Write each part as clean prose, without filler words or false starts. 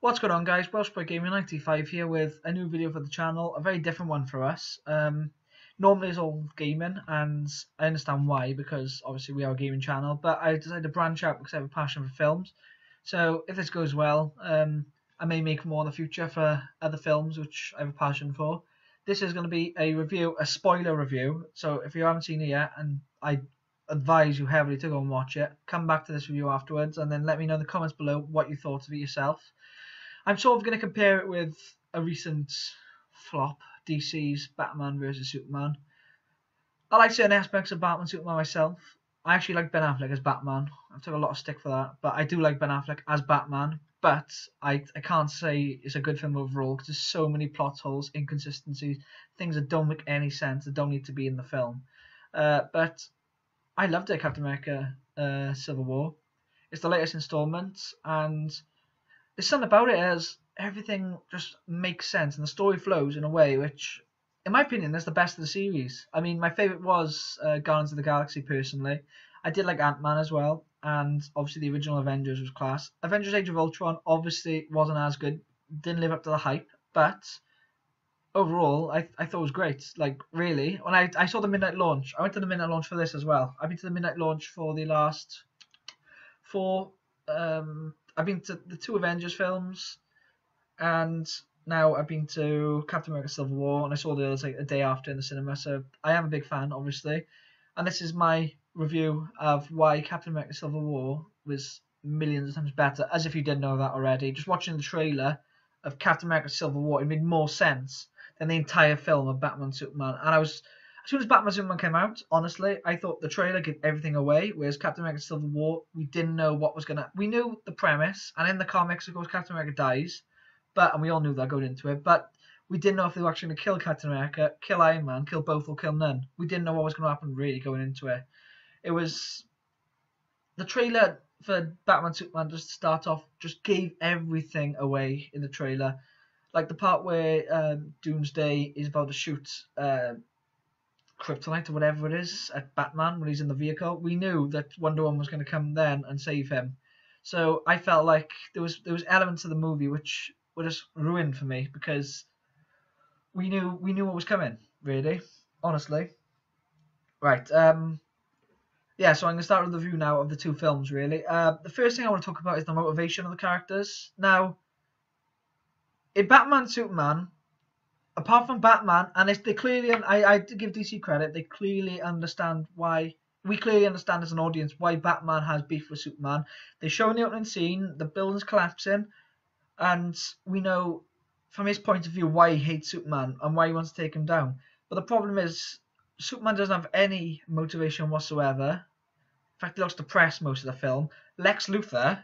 What's going on, guys? Wellspread Gaming 95 here with a new video for the channel, a very different one for us. Normally it's all gaming, and I understand why, because obviously we are a gaming channel, but I decided to branch out because I have a passion for films. So if this goes well, I may make more in the future for other films which I have a passion for. This is going to be a review, a spoiler review, so if you haven't seen it yet, and I advise you heavily to go and watch it, come back to this review afterwards and then let me know in the comments below what you thought of it yourself. I'm sort of going to compare it with a recent flop, DC's Batman vs Superman. I like certain aspects of Batman Superman myself. I actually like Ben Affleck as Batman. I took a lot of stick for that, but I do like Ben Affleck as Batman. But I can't say it's a good film overall because there's so many plot holes, inconsistencies, things that don't make any sense, that don't need to be in the film. But I loved it, Captain America Civil War. It's the latest installment, and there's something about it as everything just makes sense and the story flows in a way which, in my opinion, is the best of the series. I mean, my favourite was Guardians of the Galaxy, personally. I did like Ant-Man as well, and obviously the original Avengers was class. Avengers Age of Ultron obviously wasn't as good, didn't live up to the hype, but overall I thought it was great. Like, really, when I saw the midnight launch, I went to the midnight launch for this as well. I've been to the midnight launch for the last four. I've been to the two Avengers films, and now I've been to Captain America Civil War, and I saw the others like a day after in the cinema, so I am a big fan, obviously. And this is my review of why Captain America Civil War was millions of times better, as if you didn't know that already. Just watching the trailer of Captain America Civil War, it made more sense than the entire film of Batman Superman. And as soon as Batman Superman came out, honestly, I thought the trailer gave everything away, whereas Captain America Civil War, we didn't know what was going to... We knew the premise, and in the comics, of course, Captain America dies, and we all knew that going into it, but we didn't know if they were actually going to kill Captain America, kill Iron Man, kill both, or kill none. We didn't know what was going to happen, really, going into it. It was... The trailer for Batman Superman, just to start off, just gave everything away in the trailer. Like the part where Doomsday is about to shoot kryptonite or whatever it is at Batman when he's in the vehicle. We knew that Wonder Woman was going to come then and save him. So I felt like there was elements of the movie which were just ruined for me because we knew what was coming, really, honestly. Right. Yeah, so I'm going to start with the review now of the two films, really. The first thing I want to talk about is the motivation of the characters. Now, in Batman Superman, apart from Batman, and they clearly, I give DC credit, they clearly understand why, we clearly understand as an audience why Batman has beef with Superman. They show in the opening scene, the building's collapsing, and we know from his point of view why he hates Superman and why he wants to take him down. But the problem is, Superman doesn't have any motivation whatsoever. In fact, he looks depressed most of the film. Lex Luthor,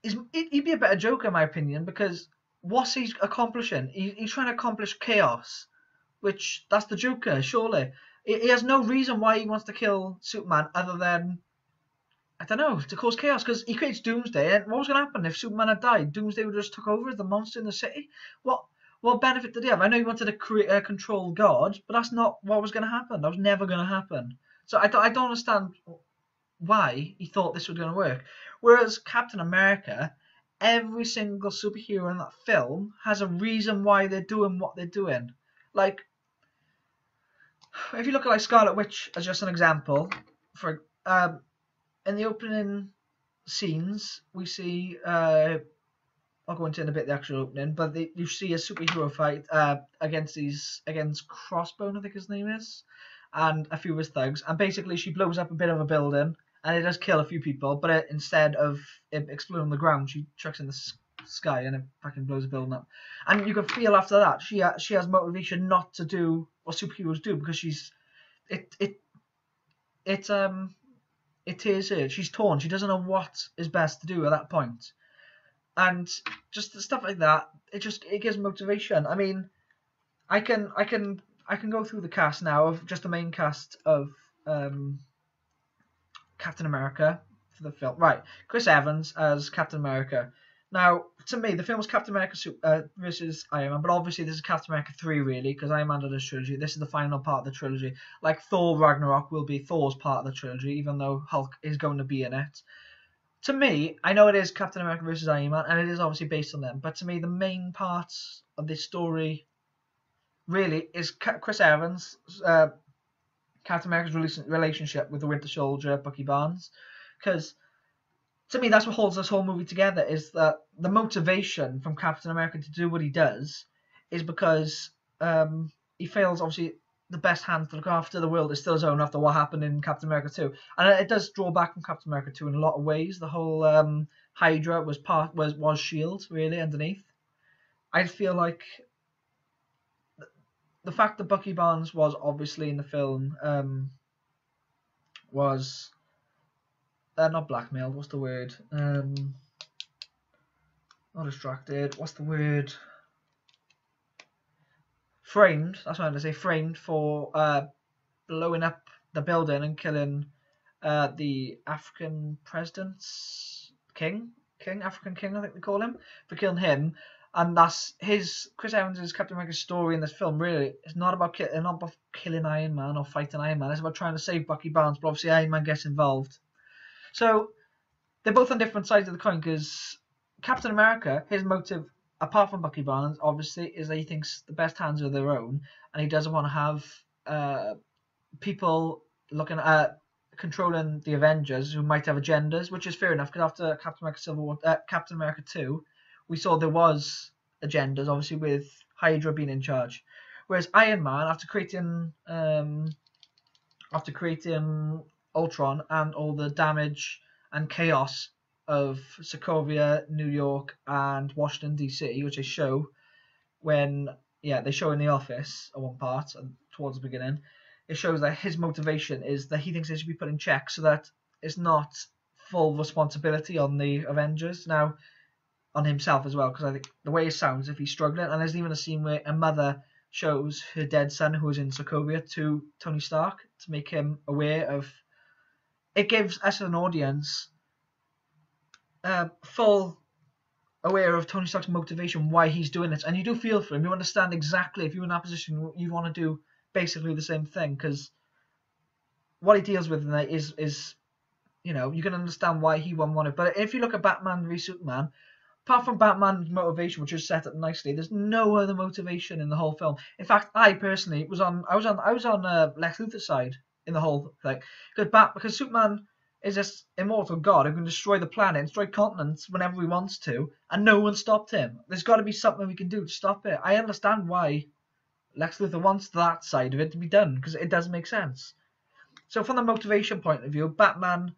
he'd be a better Joker in my opinion, because what's he accomplishing? He's trying to accomplish chaos, which that's the Joker, surely. He has no reason why he wants to kill Superman other than, I don't know, to cause chaos, because he creates Doomsday, and what was going to happen if Superman had died? Doomsday would have just took over as the monster in the city? What benefit did he have? I know he wanted to control God, but that's not what was going to happen. That was never going to happen. So I don't understand why he thought this was going to work. Whereas Captain America, every single superhero in that film has a reason why they're doing what they're doing. Like, if you look at like Scarlet Witch as just an example, for in the opening scenes, we see I'll go into in a bit the actual opening, but you see a superhero fight against Crossbone, I think his name is, and a few of his thugs, and basically she blows up a bit of a building, and it does kill a few people, but instead of it exploding on the ground, she chucks in the sky and it fucking blows the building up. And you can feel after that she has motivation not to do what superheroes do, because it tears her. She's torn. She doesn't know what is best to do at that point. And just stuff like that, it gives motivation. I mean, I can go through the cast now of just the main cast of Captain America for the film. Right, Chris Evans as Captain America. Now, to me, the film was Captain America versus Iron Man, but obviously this is Captain America 3, really, because Iron Man did his trilogy. This is the final part of the trilogy. Like Thor Ragnarok will be Thor's part of the trilogy, even though Hulk is going to be in it. to me, I know it is Captain America versus Iron Man, and it is obviously based on them. But to me, the main parts of this story really is Chris Evans, Captain America's relationship with the Winter Soldier, Bucky Barnes, because to me that's what holds this whole movie together. Is that the motivation from Captain America to do what he does is because he feels obviously the best hand to look after the world is still his own after what happened in Captain America 2, and it does draw back from Captain America 2 in a lot of ways. The whole Hydra was Shield really underneath. I feel like the fact that Bucky Barnes was obviously in the film was not blackmailed. What's the word? Not distracted. What's the word? Framed. That's what I'm going to say. Framed for blowing up the building and killing the African president's African king, I think they call him, for killing him. And that's Chris Evans' Captain America's story in this film. Really, it's not about killing Iron Man or fighting Iron Man. It's about trying to save Bucky Barnes, but obviously Iron Man gets involved. So they're both on different sides of the coin, because Captain America, his motive, apart from Bucky Barnes, obviously, is that he thinks the best hands are their own, and he doesn't want to have people looking at controlling the Avengers who might have agendas, which is fair enough, because after Captain America 2, we saw there was agendas, obviously, with Hydra being in charge. Whereas Iron Man, after creating Ultron and all the damage and chaos of Sokovia, New York, and Washington DC, which they show in The Office at one part towards the beginning, it shows that his motivation is that he thinks they should be put in check so that it's not full responsibility on the Avengers. Now, on himself as well, because I think the way it sounds, if he's struggling, and there's even a scene where a mother shows her dead son who was in Sokovia to Tony Stark to make him aware of. It gives us an audience full aware of Tony Stark's motivation, why he's doing it, and you do feel for him. You understand exactly, if you're in that position, you want to do basically the same thing, because what he deals with in that is you can understand why he wouldn't want it. But if you look at Batman v Superman, apart from Batman's motivation, which is set up nicely, there's no other motivation in the whole film. In fact, I personally was on Lex Luthor's side in the whole thing, because Superman is this immortal god who can destroy the planet and destroy continents whenever he wants to, and no one stopped him. There's got to be something we can do to stop it. I understand why Lex Luthor wants that side of it to be done, because it does make sense. So from the motivation point of view, Batman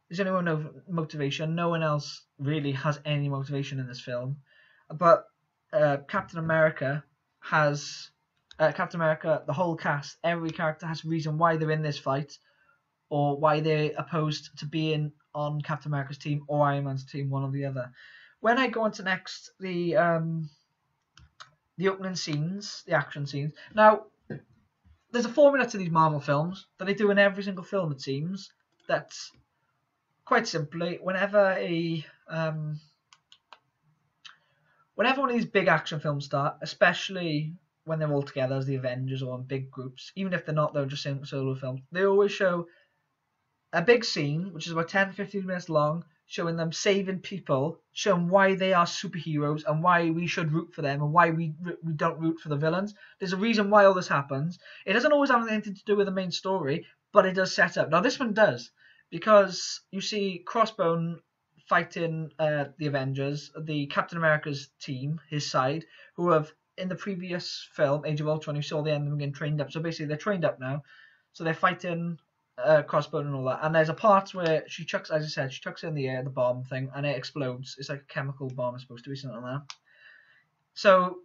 is the only one with motivation. No one else really has any motivation in this film. But Captain America, the whole cast, every character has a reason why they're in this fight, or why they're opposed to being on Captain America's team or Iron Man's team, one or the other. When I go on to next, the opening scenes, the action scenes. Now, there's a formula to these Marvel films that they do in every single film, it seems. That's quite simply, whenever one of these big action films start, especially when they're all together as the Avengers or in big groups, even if they're not, they're just solo films, they always show a big scene, which is about 10-15 minutes long, showing them saving people, showing why they are superheroes and why we should root for them and why we don't root for the villains. There's a reason why all this happens. It doesn't always have anything to do with the main story, but it does set up. Now, this one does, because you see Crossbone fighting the Avengers, the Captain America's team, his side, who have, in the previous film, Age of Ultron, you saw the end of them getting trained up. So basically, they're trained up now. So they're fighting Crossbone and all that. And there's a part where she chucks in the air the bomb thing, and it explodes. It's like a chemical bomb, it's supposed to be, something like that. So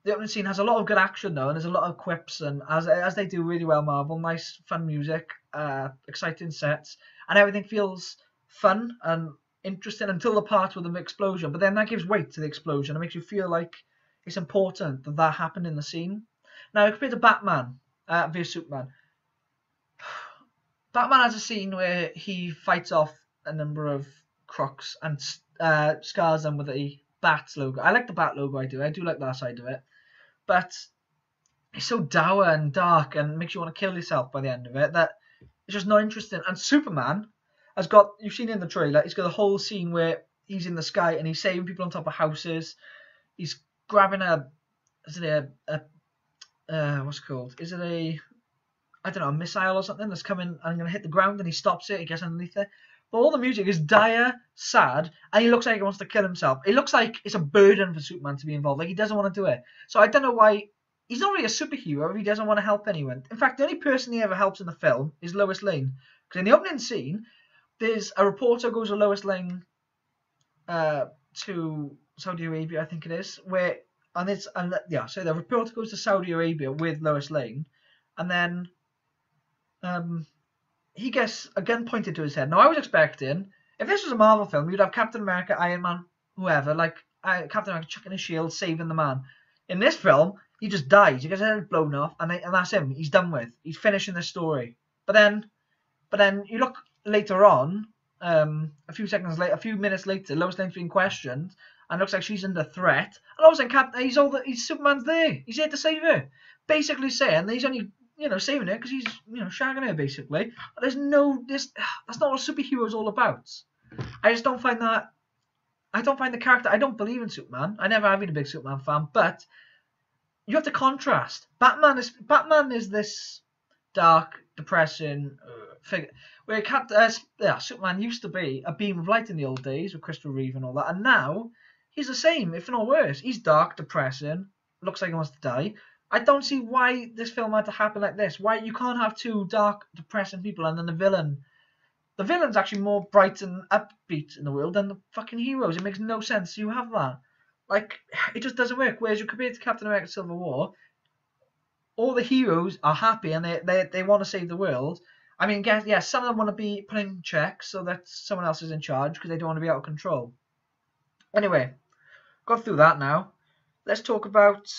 the opening scene has a lot of good action though, and there's a lot of quips, and as they do really well, Marvel, nice fun music, exciting sets, and everything feels fun and interesting until the part with the explosion. But then that gives weight to the explosion. It makes you feel like it's important that happened in the scene. Now, compared to Batman vs Superman, Batman has a scene where he fights off a number of crooks and scars them with a Bat's logo. I like the Bat logo, I do like that side of it. But it's so dour and dark and makes you want to kill yourself by the end of it that it's just not interesting. And Superman, has got, you've seen in the trailer, he's got a whole scene where he's in the sky and he's saving people on top of houses. He's grabbing what's it called? Is it I don't know, a missile or something that's coming and going to hit the ground, and he stops it, he gets underneath it. But all the music is dire, sad, and he looks like he wants to kill himself. It looks like it's a burden for Superman to be involved. Like, he doesn't want to do it. So I don't know why. He's not really a superhero if he doesn't want to help anyone. In fact, the only person he ever helps in the film is Lois Lane. Because in the opening scene, there's a reporter goes to Lois Lane to Saudi Arabia, I think it is, so the reporter goes to Saudi Arabia with Lois Lane, and then he gets a gun pointed to his head. Now, I was expecting, if this was a Marvel film, you'd have Captain America, Iron Man, whoever, like Captain America chucking his shield, saving the man. In this film, he just dies. He gets his head blown off, and that's him. He's done with. He's finishing the story. But then you look later on, a few minutes later, Lois Lane's being questioned, and it looks like she's under threat. And all of a sudden, he's Superman's there. He's here to save her. Basically saying that he's only saving her because he's, shagging her, basically. But that's not what a superhero is all about. I just don't find that. I don't find the character. I don't believe in Superman. I never have been a big Superman fan, but you have to contrast. Batman is this dark, depressing figure. Where Superman used to be a beam of light in the old days with Christopher Reeve and all that, and now he's the same, if not worse. He's dark, depressing, looks like he wants to die. I don't see why this film had to happen like this. Why you can't have two dark, depressing people and then the villain. The villain's actually more bright and upbeat in the world than the fucking heroes. It makes no sense. You have that. Like, it just doesn't work. Whereas you compare it to Captain America Civil War, all the heroes are happy and they want to save the world. I mean, yeah, some of them want to be put in check so that someone else is in charge because they don't want to be out of control. Anyway, got through that now. Let's talk about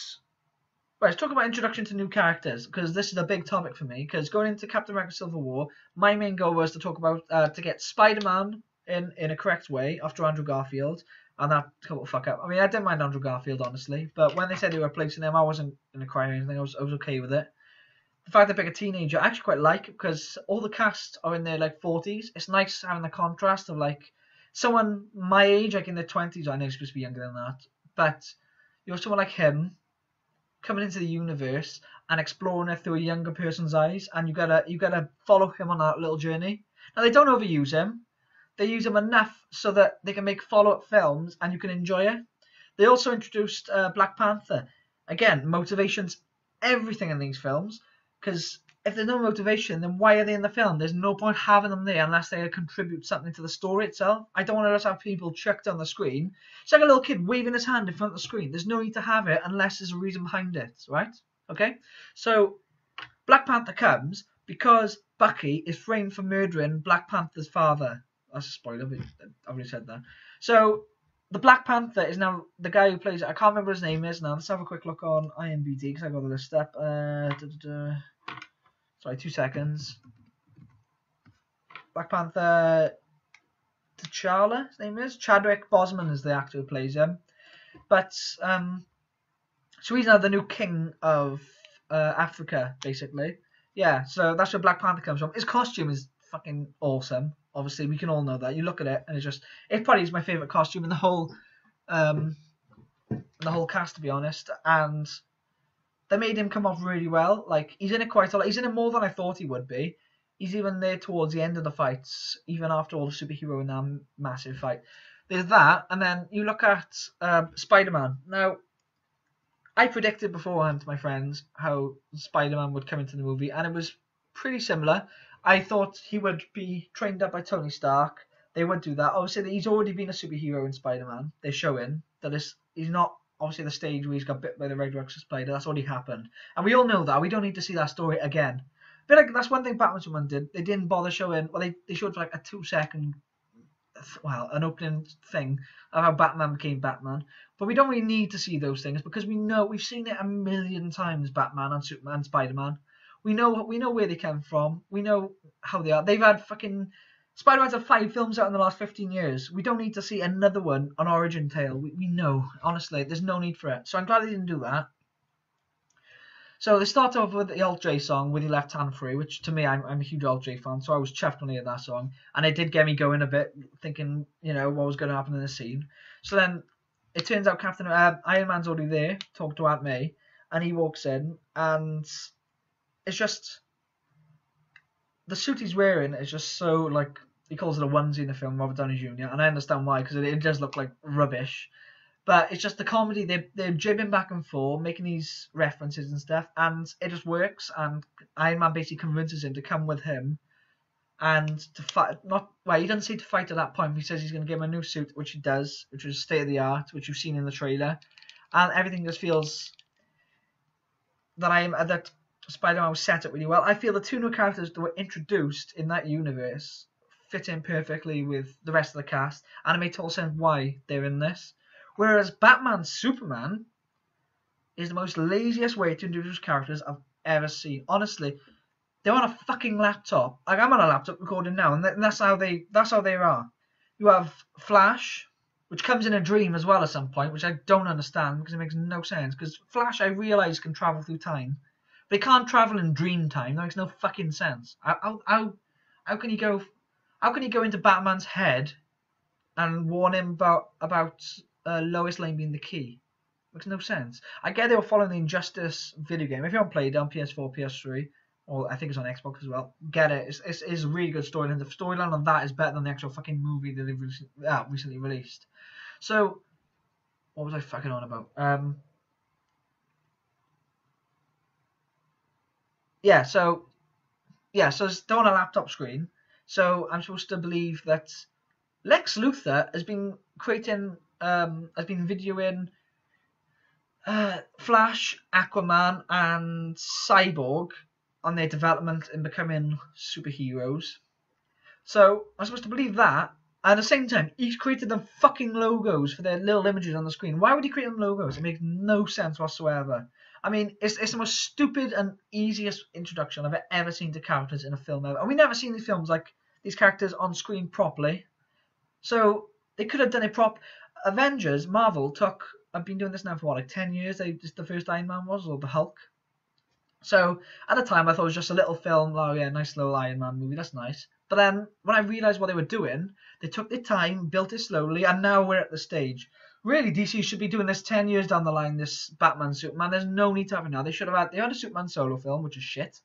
introduction to new characters, because this is a big topic for me. Because going into Captain America Civil War, my main goal was to talk about to get Spider-Man in a correct way after Andrew Garfield, and that couple fuck up. I mean, I didn't mind Andrew Garfield, honestly, but when they said they were replacing him, I wasn't gonna cry or anything. I was okay with it. The fact they pick a teenager, I actually quite like, because all the cast are in their like 40s. It's nice having the contrast of like someone my age, like in their 20s. I know he's supposed to be younger than that, but you have someone like him coming into the universe and exploring it through a younger person's eyes, and you gotta follow him on that little journey. Now, they don't overuse him. They use him enough so that they can make follow-up films and you can enjoy it. They also introduced Black Panther. Again, motivation's everything in these films, because if there's no motivation, then why are they in the film? There's no point having them there unless they contribute something to the story itself. I don't want to just have people chucked on the screen. It's like a little kid waving his hand in front of the screen. There's no need to have it unless there's a reason behind it, right? Okay? So, Black Panther comes because Bucky is framed for murdering Black Panther's father. That's a spoiler, but I've already said that. So, the Black Panther is now the guy who plays it. I can't remember his name is now. Let's have a quick look on IMDb because I got the list up. Sorry, 2 seconds. Black Panther T'Challa, his name is. Chadwick Boseman is the actor who plays him. But, so he's now the new king of Africa, basically. Yeah, so that's where Black Panther comes from. His costume is fucking awesome. Obviously, we can all know that. You look at it, and it probably is my favourite costume in the whole cast, to be honest. And they made him come off really well. Like, he's in it quite a lot. He's in it more than I thought he would be. He's even there towards the end of the fights, even after all the superhero in that massive fight. There's that, and then you look at Spider-Man. Now, I predicted beforehand to my friends how Spider-Man would come into the movie, and it was pretty similar. I thought he would be trained up by Tony Stark. They would do that. Obviously, he's already been a superhero in Spider-Man. They're showing that he's not obviously the stage where he's got bit by the Red Rocket Spider. That's already happened. And we all know that. We don't need to see that story again. But like, that's one thing Batman Superman did. They didn't bother showing... Well, they showed like a 2-second... Well, an opening thing of how Batman became Batman. But we don't really need to see those things because we've seen it a million times, Batman and Superman and Spider-Man. We know where they come from. We know how they are. They've had fucking... Spider-Man's had 5 films out in the last 15 years. We don't need to see another one, an origin tale. We know. Honestly, there's no need for it. So I'm glad they didn't do that. So they start off with the Alt J song, With Your Left Hand Free, which to me, I'm a huge Alt J fan, so I was chuffed when I heard that song. And it did get me going a bit, thinking, what was going to happen in the scene. So then it turns out Iron Man's already there, talking to Aunt May, and he walks in, and it's just, the suit he's wearing is just so, like, he calls it a onesie in the film, Robert Downey Jr., and I understand why, because it does look like rubbish. But it's just the comedy, they're jibbing back and forth, making these references and stuff, and it just works, and Iron Man basically convinces him to come with him, and to fight, he doesn't say to fight at that point, he says he's going to give him a new suit, which he does, which is state of the art, which you've seen in the trailer, and everything just feels that Spider-Man was set up really well. I feel the two new characters that were introduced in that universe fit in perfectly with the rest of the cast, and it made total sense why they're in this. Whereas Batman Superman is the most laziest way to introduce characters I've ever seen. Honestly, they're on a fucking laptop. Like, I'm on a laptop recording now, and that's how they are. You have Flash, which comes in a dream as well at some point, which I don't understand because it makes no sense. Because Flash, I realise, can travel through time, but he can't travel in dream time. That makes no fucking sense. How can he go? How can he go into Batman's head and warn him about Lois Lane being the key? Makes no sense. I get they were following the Injustice video game. If you haven't played it on PS4, PS3, or I think it's on Xbox as well, get it. It's a really good storyline. The storyline on that is better than the actual fucking movie that they've recently released. So, what was I fucking on about? So they're on a laptop screen. So I'm supposed to believe that Lex Luthor has been videoing Flash, Aquaman, and Cyborg on their development in becoming superheroes. So I'm supposed to believe that. At the same time, he's created them fucking logos for their little images on the screen. Why would he create them logos? It makes no sense whatsoever. I mean, it's the most stupid and easiest introduction I've ever seen to characters in a film ever. And we've never seen these films like these characters on screen properly. So they could have done it prop. Avengers, Marvel I've been doing this now for what, like 10 years? The first Iron Man was, or the Hulk. So at the time I thought it was just a little film. Oh yeah, nice little Iron Man movie. That's nice. But then when I realised what they were doing, they took their time, built it slowly, and now we're at the stage. Really, DC should be doing this 10 years down the line, this Batman Superman. There's no need to have it now. They had a Superman solo film, which is shit.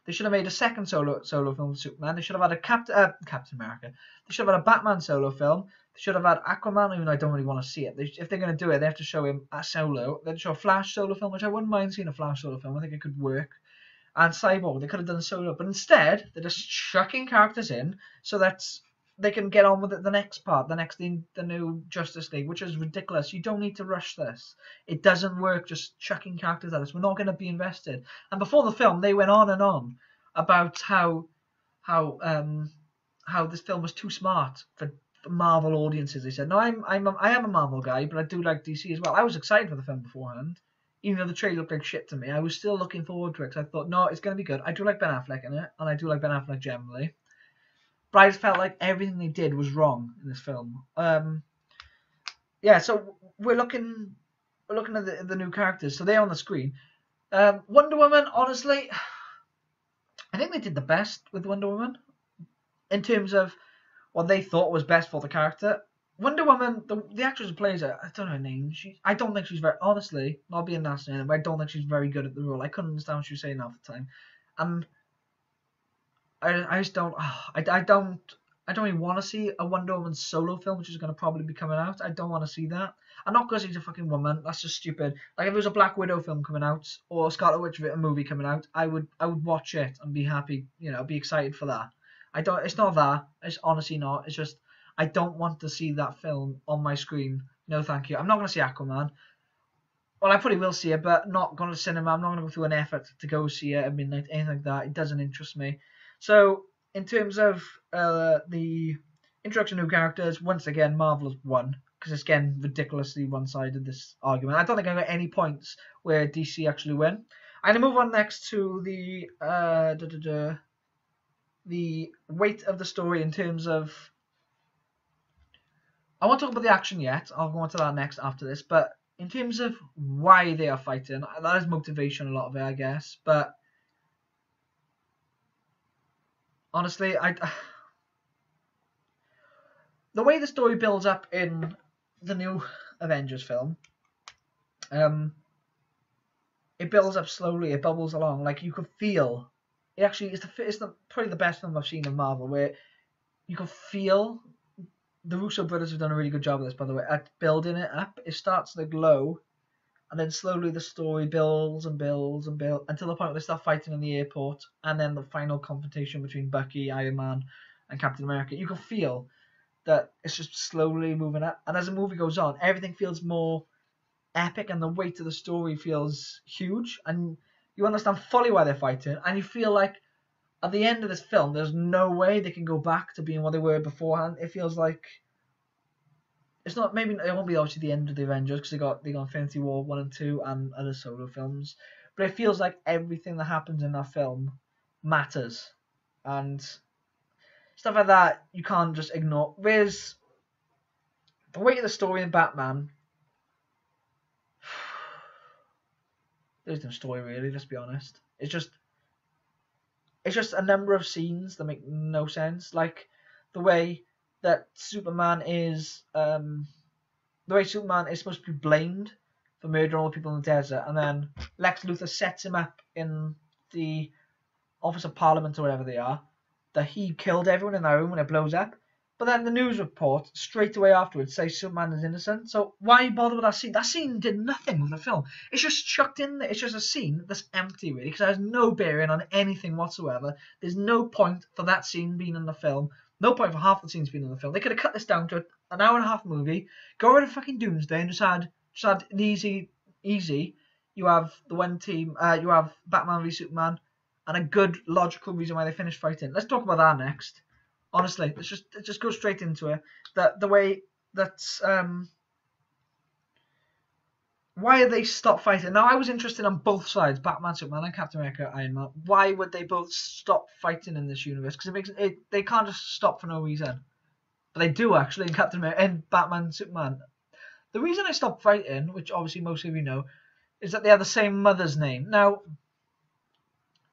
They should have made a second solo film with Superman. They should have had a Captain America. They should have had a Batman solo film. They should have had Aquaman, even though I don't really want to see it. If they're going to do it, they have to show him a solo. They'd show a Flash solo film, which I wouldn't mind seeing a Flash solo film. I think it could work. And Cyborg, they could have done solo. But instead, they're just chucking characters in so that they can get on with it the next part, the new Justice League, which is ridiculous. You don't need to rush this. It doesn't work just chucking characters at us. We're not going to be invested. And before the film, they went on and on about how this film was too smart for Marvel audiences. They said, no, I am a Marvel guy, but I do like DC as well. I was excited for the film beforehand. Even though the trailer looked like shit to me, I was still looking forward to it because I thought, no, it's going to be good. I do like Ben Affleck in it, and I do like Ben Affleck generally. But I just felt like everything they did was wrong in this film. So we're looking at the new characters. So they're on the screen. Wonder Woman, honestly, I think they did the best with Wonder Woman in terms of what they thought was best for the character. Wonder Woman, the actress who plays her, I don't know her name. I don't think she's very, honestly, not being nasty, but I don't think she's very good at the role. I couldn't understand what she was saying half the time, and I just don't. I don't really want to see a Wonder Woman solo film, which is going to probably be coming out. I don't want to see that. And not because she's a fucking woman. That's just stupid. Like if there was a Black Widow film coming out or a Scarlet Witch movie coming out, I would watch it and be happy. Be excited for that. It's not that. It's honestly not. It's just I don't want to see that film on my screen. No, thank you. I'm not going to see Aquaman. Well, I probably will see it, but not going to the cinema. I'm not going to go through an effort to go see it at midnight, anything like that. It doesn't interest me. So, in terms of the introduction of new characters, once again, Marvel has won. Because it's, again, ridiculously one-sided, this argument. I don't think I got any points where DC actually win. I'm going to move on next to the weight of the story in terms of... I won't talk about the action yet. I'll go on to that next after this. But in terms of why they are fighting, that is motivation, a lot of it, I guess. But honestly, the way the story builds up in the new Avengers film, it builds up slowly. It bubbles along, like you could feel. It actually it's probably the best film I've seen of Marvel, where you can feel. The Russo brothers have done a really good job of this, by the way, at building it up. It starts like low, and then slowly the story builds and builds and builds until the point where they start fighting in the airport, and then the final confrontation between Bucky, Iron Man, and Captain America. You can feel that it's just slowly moving up, and as the movie goes on, everything feels more epic, and the weight of the story feels huge, and you understand fully why they're fighting, and you feel like at the end of this film, there's no way they can go back to being what they were beforehand. It feels like it's not. Maybe it won't be obviously the end of the Avengers because they got Infinity War 1 and 2 and other solo films, but it feels like everything that happens in that film matters, and stuff like that you can't just ignore. Whereas the weight of the story in Batman, there's no story really. Let's be honest. It's just a number of scenes that make no sense. Like the way that Superman is supposed to be blamed for murdering all the people in the desert, and then Lex Luthor sets him up in the Office of Parliament or whatever they are, that he killed everyone in that room when it blows up. But then the news report straight away afterwards says Superman is innocent. So why bother with that scene? That scene did nothing with the film. It's just chucked in there. It's just a scene that's empty, really, because it has no bearing on anything whatsoever. There's no point for that scene being in the film. No point for half the scenes being in the film. They could have cut this down to an hour and a half movie, got rid of fucking Doomsday, and just had an easy. You have the one team. You have Batman v Superman, and a good logical reason why they finished fighting. Let's talk about that next. Honestly, let's just go straight into it. The way that's why they stop fighting. Now I was interested on both sides, Batman, Superman, and Captain America, Iron Man. Why would they both stop fighting in this universe? Because they can't just stop for no reason. But they do actually in Captain America and Batman, Superman. The reason they stopped fighting, which obviously most of you know, is that they have the same mother's name. Now,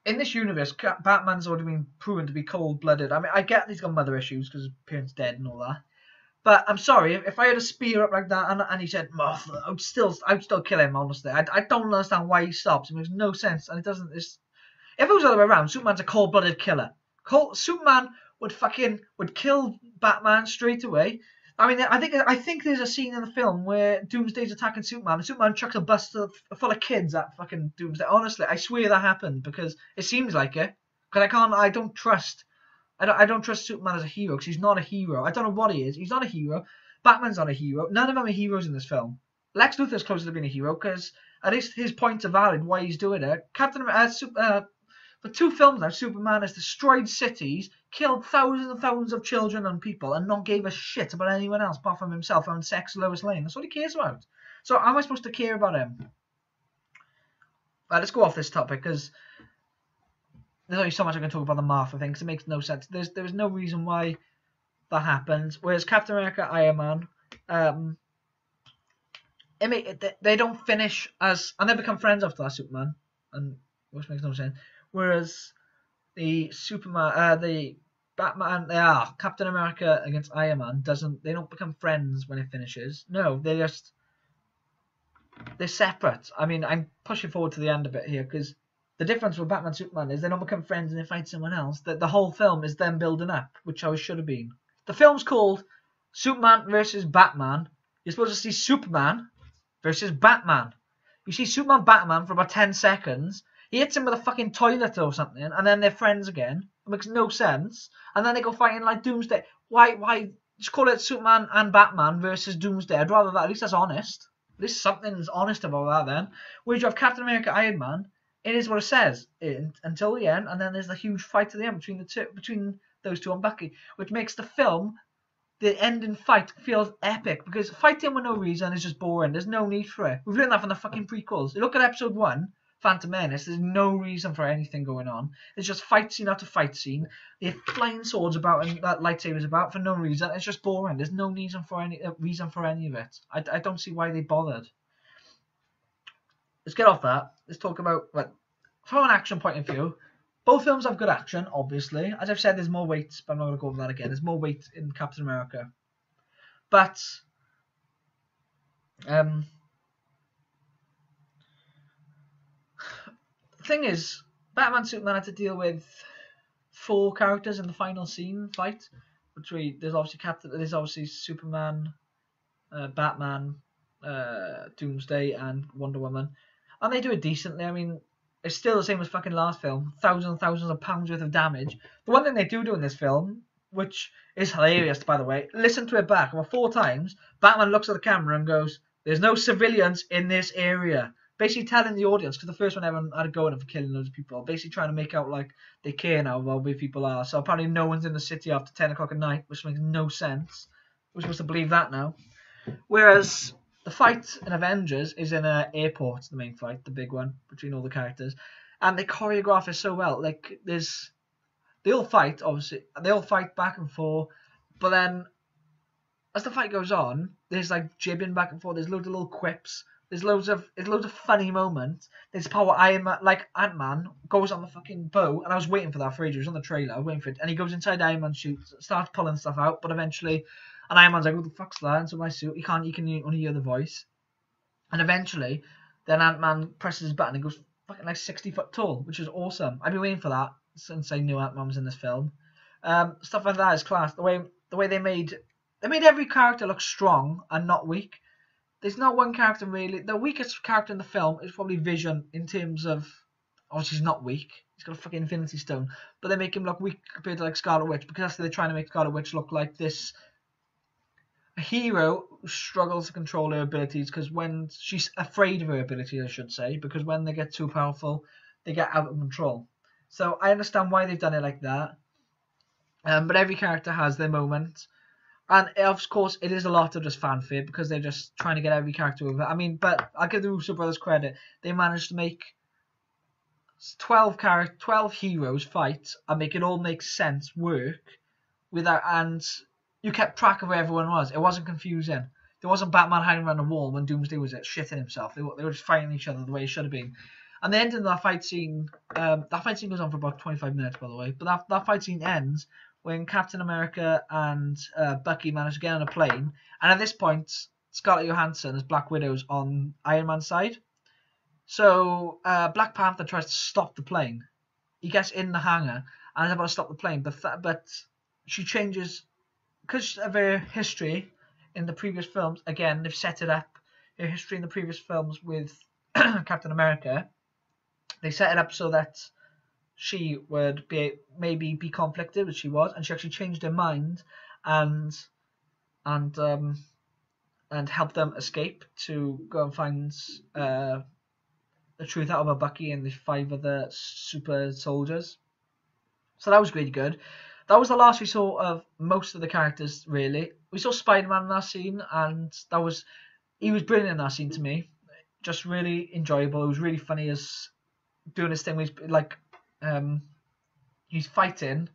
in this universe, Batman's already been proven to be cold-blooded. I mean, I get he's got mother issues because his parents dead and all that. But I'm sorry, if I had a spear up like that and he said Martha, I'd still kill him, honestly. I don't understand why he stops. It makes no sense. And it doesn't... if it was the other way around, Superman's a cold-blooded killer. Superman would kill Batman straight away. I mean, I think there's a scene in the film where Doomsday's attacking Superman, and Superman chucks a bus full of kids at fucking Doomsday. Honestly, I swear that happened because it seems like it. Because I don't trust Superman as a hero because he's not a hero. I don't know what he is. He's not a hero. Batman's not a hero. None of them are heroes in this film. Lex Luthor's closer to being a hero because at least his points are valid why he's doing it. For 2 films now, Superman has destroyed cities, killed thousands and thousands of children and people, and not gave a shit about anyone else apart from himself and sex Lois Lane. That's what he cares about. So how am I supposed to care about him? Right, let's go off this topic because there's only so much I can talk about the Martha thing because it makes no sense. There's no reason why that happens. Whereas Captain America, Iron Man, they don't finish as, and they become friends after that, Superman, and which makes no sense. Whereas the Captain America against Iron Man they don't become friends when it finishes. No, they're separate. I mean, I'm pushing forward to the end a bit here because the difference with Batman and Superman is they don't become friends and they fight someone else. The whole film is them building up, which always should have been. The film's called Superman versus Batman. You're supposed to see Superman versus Batman. You see Batman for about 10 seconds. He hits him with a fucking toilet or something, and then they're friends again. It makes no sense. And then they go fighting like Doomsday. Why just call it Superman and Batman versus Doomsday? I'd rather that. At least that's honest. At least something's honest about that then. Whereas you have Captain America, Iron Man, it is what it says until the end, and then there's the huge fight at the end between those two and Bucky, which makes the film, the ending fight, feels epic because fighting with no reason is just boring. There's no need for it. We've learned that from the fucking prequels. You look at episode 1, Phantom Menace, there's no reason for anything going on. It's just fight scene after fight scene. They have flying swords about and lightsabers about for no reason. It's just boring. There's no reason for any of it. I don't see why they bothered. let's get off that. Let's talk about, well, from an action point of view, both films have good action, obviously. As I've said, there's more weight, but I'm not going to go over that again. There's more weight in Captain America. But the thing is, Batman Superman had to deal with 4 characters in the final scene fight. There's obviously Superman, Batman, Doomsday, and Wonder Woman, and they do it decently. I mean, it's still the same as fucking last film. Thousands and thousands of pounds worth of damage. The one thing they do in this film, which is hilarious, by the way, listen to it back about 4 times. Batman looks at the camera and goes, "There's no civilians in this area." Basically telling the audience, because the first one everyone had a go at him for killing loads of people, basically trying to make out like they care now about where people are. So apparently no one's in the city after 10 o'clock at night, which makes no sense. We're supposed to believe that now. Whereas the fight in Avengers is in an airport, the main fight, the big one, between all the characters. And they choreograph it so well. Like, they all fight, obviously. They all fight back and forth. But then, as the fight goes on, there's like jibbing back and forth. There's loads of little quips. There's loads of funny moments. There's part where Ant-Man goes on the fucking boat, and I was waiting for that for ages. It was on the trailer. I was waiting for it, and he goes inside Iron Man's suit, starts pulling stuff out, but eventually, and Iron Man's like, "What the fuck's that?" Into my suit. He can only hear the voice, and eventually, then Ant-Man presses his button and goes fucking like 60 foot tall, which is awesome. I've been waiting for that since I knew Ant-Man was in this film. Stuff like that is class. The way they made every character look strong and not weak. There's not one character really. The weakest character in the film is probably Vision in terms of, obviously he's not weak. He's got a fucking Infinity Stone, but they make him look weak compared to like Scarlet Witch, because that's they're trying to make Scarlet Witch look like this hero who struggles to control her abilities, because when she's afraid of her abilities, I should say, because when they get too powerful, they get out of control. So I understand why they've done it like that. But every character has their moment. And of course, it is a lot of just fanfare because they're just trying to get every character over. I mean, but I'll give the Russo brothers credit. They managed to make 12 heroes fight and make it all make sense, work, and you kept track of where everyone was. It wasn't confusing. There wasn't Batman hiding around a wall when Doomsday was shitting himself. They were just fighting each other the way it should have been. And the end of that fight scene goes on for about 25 minutes, by the way. But that fight scene ends when Captain America and Bucky manage to get on a plane. And at this point, Scarlett Johansson as Black Widow's on Iron Man's side. So Black Panther tries to stop the plane. He gets in the hangar and is about to stop the plane. But she changes, because of her history in the previous films. Again, they've set it up, her history in the previous films with Captain America. They set it up so that she would maybe be conflicted, which she was, and she actually changed her mind and helped them escape to go and find the truth out about Bucky and the 5 other super soldiers. So that was really good. That was the last we saw of most of the characters, really. We saw Spider-Man in that scene, and he was brilliant in that scene to me. Just really enjoyable. It was really funny as doing his thing. He's fighting,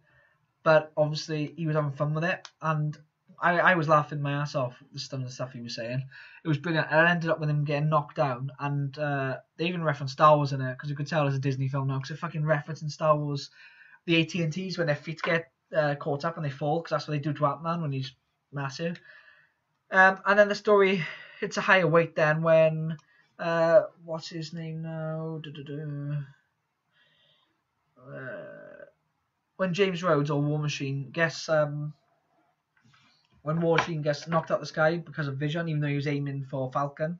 but obviously he was having fun with it, and I was laughing my ass off with some of the stuff he was saying. It was brilliant, and it ended up with him getting knocked down, and they even referenced Star Wars in it, because you could tell it's a Disney film now, because they're fucking referencing Star Wars, the AT&Ts, when their feet get caught up and they fall, because that's what they do to Ant-Man when he's massive. And then the story hits a higher weight then when, what's his name now? When James Rhodes, or War Machine, gets when War Machine gets knocked out the sky because of Vision, even though he was aiming for Falcon,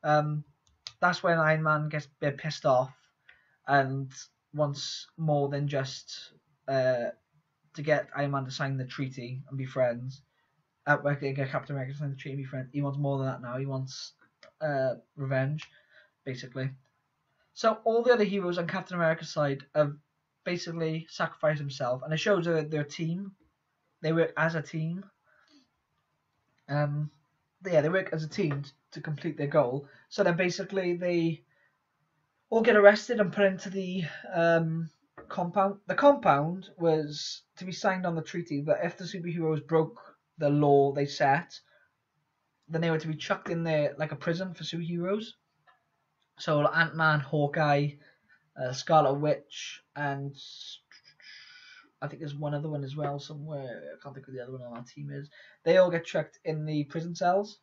that's when Iron Man gets a bit pissed off and wants more than just to get Iron Man to sign the treaty and be friends. Get Captain America to sign the treaty and be friends. He wants more than that now. He wants revenge, basically. So all the other heroes on Captain America's side have basically sacrificed himself, and it shows their team. They work as a team. They work as a team to complete their goal. So then basically they all get arrested and put into the compound. The compound was to be signed on the treaty, but if the superheroes broke the law they set, then they were to be chucked in there like a prison for superheroes. So Ant-Man, Hawkeye, Scarlet Witch, and I think there's one other one as well somewhere. I can't think of the other one on our team is. They all get trapped in the prison cells.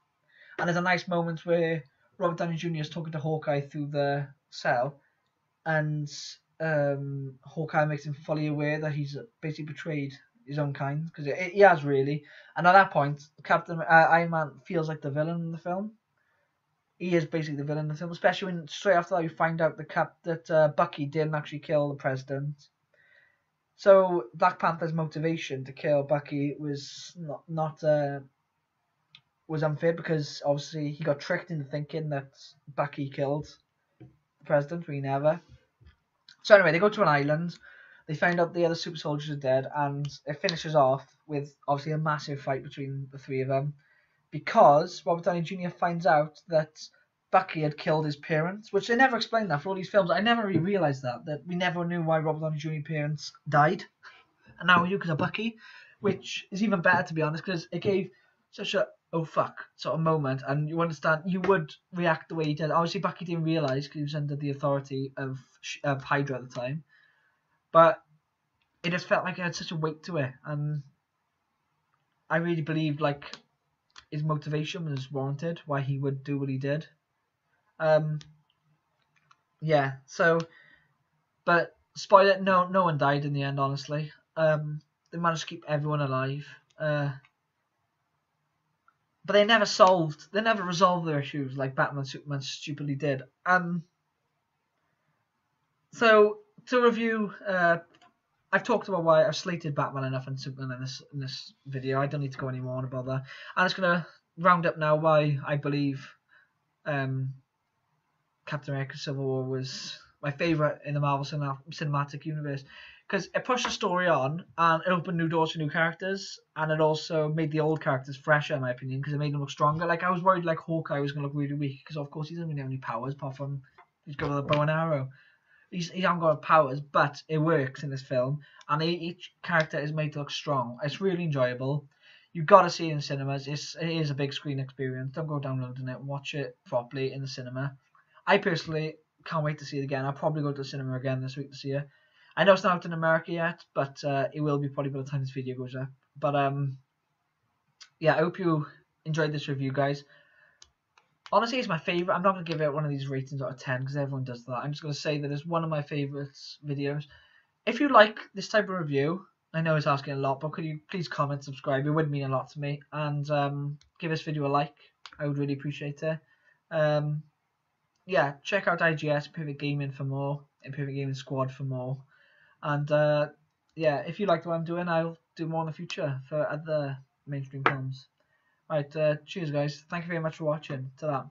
And there's a nice moment where Robert Downey Jr. is talking to Hawkeye through the cell, and Hawkeye makes him fully aware that he's basically betrayed his own kind, because he has really. And at that point, Iron Man feels like the villain in the film. He is basically the villain in the film, especially when straight after that we find out that Bucky didn't actually kill the president. So Black Panther's motivation to kill Bucky was was unfair, because obviously he got tricked into thinking that Bucky killed the president, when he never. So anyway, they go to an island. They find out the other super soldiers are dead, and it finishes off with obviously a massive fight between the three of them, because Robert Downey Jr. finds out that Bucky had killed his parents, which they never explained that for all these films. I never really realised that we never knew why Robert Downey Jr.'s parents died, and now we do because of Bucky, which is even better, to be honest, because it gave such a oh fuck sort of moment, and you understand, you would react the way he did. Obviously Bucky didn't realise because he was under the authority of Hydra at the time, but it just felt like it had such a weight to it, and I really believed like his motivation was warranted, why he would do what he did. Yeah, so, but spoiler, no one died in the end, honestly. They managed to keep everyone alive, but they never resolved their issues like Batman and Superman stupidly did. So to review, I've talked about why I've slated Batman enough and Superman in this video. I don't need to go any more on about that. I'm just gonna round up now why I believe Captain America: Civil War was my favourite in the Marvel Cinematic Universe, because it pushed the story on and it opened new doors for new characters, and it also made the old characters fresher, in my opinion, because it made them look stronger. Like, I was worried like Hawkeye was going to look really weak, because of course he doesn't really have any powers apart from he's got a bow and arrow. He hasn't got powers, but it works in this film, and each character is made to look strong. It's really enjoyable. You've got to see it in cinemas. It is a big screen experience. Don't go downloading it. Watch it properly in the cinema. I personally can't wait to see it again. I'll probably go to the cinema again this week to see it. I know it's not out in America yet, but it will be probably by the time this video goes up. But yeah, I hope you enjoyed this review, guys. Honestly, it's my favourite. I'm not going to give it one of these ratings out of 10 because everyone does that. I'm just going to say that it's one of my favourite videos. If you like this type of review, I know it's asking a lot, but could you please comment, subscribe? It would mean a lot to me. And give this video a like. I would really appreciate it. Yeah, check out IGS, Imperfect Gaming for more. Imperfect Gaming Squad for more. And yeah, if you like what I'm doing, I'll do more in the future for other mainstream films. Right, cheers guys. Thank you very much for watching. Ta-da.